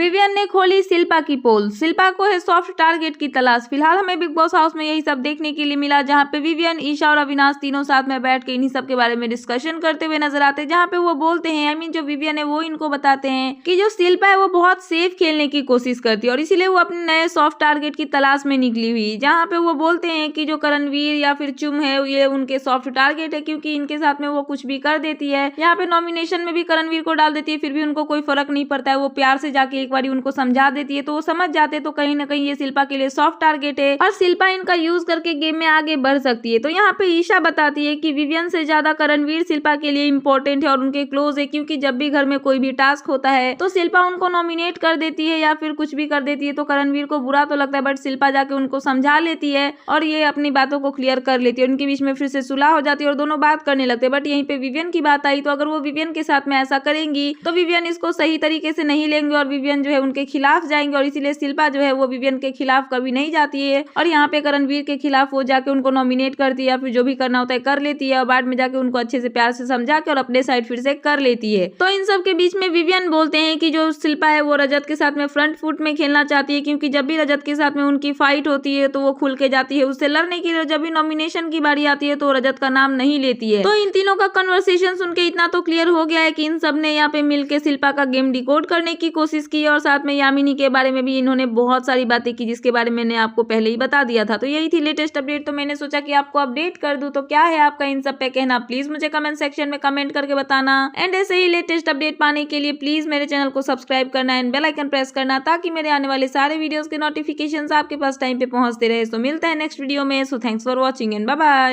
Vivian ने खोली शिल्पा की पोल, शिल्पा को है सॉफ्ट टारगेट की तलाश। फिलहाल हमें बिग बॉस हाउस में यही सब देखने के लिए मिला, जहां पे विवियन, ईशा और अविनाश तीनों साथ में बैठ के इन्हीं सब के बारे में डिस्कशन करते हुए नजर आते हैं, जहां पे वो बोलते हैं, जो विवियन है वो इनको बताते हैं कि जो शिल्पा है वो बहुत सेफ खेलने की कोशिश करती है और इसीलिए वो अपने नए सॉफ्ट टारगेट की तलाश में निकली हुई। जहाँ पे वो बोलते हैं कि जो करणवीर या फिर चुम है ये उनके सॉफ्ट टारगेट है, क्योंकि इनके साथ में वो कुछ भी कर देती है। यहाँ पे नॉमिनेशन में भी करणवीर को डाल देती है, फिर भी उनको कोई फर्क नहीं पड़ता है। वो प्यार से जाके एक बार उनको समझा देती है तो वो समझ जाते हैं, तो कहीं ना कहीं ये शिल्पा के लिए सॉफ्ट टारगेट है और शिल्पा इनका यूज करके गेम में आगे बढ़ सकती है। तो यहाँ पे ईशा बताती है कि विवियन से ज्यादा करणवीर शिल्पा के लिए इंपॉर्टेंट है और उनके क्लोज है, क्योंकि जब भी घर में कोई भी टास्क होता है तो शिल्पा उनको नॉमिनेट कर देती है या फिर कुछ भी कर देती है, तो करणवीर को बुरा तो लगता है, बट शिल्पा जाके उनको समझा लेती है और ये अपनी बातों को क्लियर कर लेती है। उनके बीच में फिर से सुलह हो जाती है और दोनों बात करने लगते हैं। बट यहीं पे विवियन की बात आई, तो अगर वो विवियन के साथ में ऐसा करेंगी तो विवियन इसको सही तरीके से नहीं लेंगे और विवियन जो है उनके खिलाफ जाएंगे, और इसीलिए शिल्पा जो है वो विवियन के खिलाफ कभी नहीं जाती है और यहाँ पे करणवीर के खिलाफ वो जाके उनको नॉमिनेट करती है या फिर जो भी करना होता है कर लेती है और बाद में जाके उनको अच्छे से प्यार से समझा के और अपने साइड फिर से कर लेती है। तो इन सब के बीच में विवियन बोलते हैं कि जो शिल्पा है वो रजत के साथ में फ्रंट फुट में खेलना चाहती है, क्योंकि जब भी रजत के साथ में उनकी फाइट होती है तो वो खुल के जाती है उससे लड़ने के लिए। जब भी नॉमिनेशन की बारी आती है तो रजत का नाम नहीं लेती है। तो इन तीनों का कन्वर्सेशन सुन के इतना तो क्लियर हो गया है कि इन सब ने यहाँ पे मिलकर शिल्पा का गेम डिकोड करने की कोशिश की और साथ में यामिनी के बारे में भी इन्होंने बहुत सारी बातें की, जिसके बारे में मैंने आपको पहले ही बता दिया था। तो यही थी लेटेस्ट अपडेट, तो मैंने सोचा कि आपको अपडेट कर दूं। तो क्या है आपका इन सब पे कहना, प्लीज मुझे कमेंट सेक्शन में कमेंट करके बताना। एंड ऐसे ही लेटेस्ट अपडेट पाने के लिए प्लीज मेरे चैनल को सब्सक्राइब करना एंड बेल आइकन प्रेस करना, ताकि मेरे आने वाले सारे वीडियोस के नोटिफिकेशंस आपके पास टाइम पे पहुंचते रहे। सो मिलता है नेक्स्ट वीडियो में। So thanks for watching and bye bye.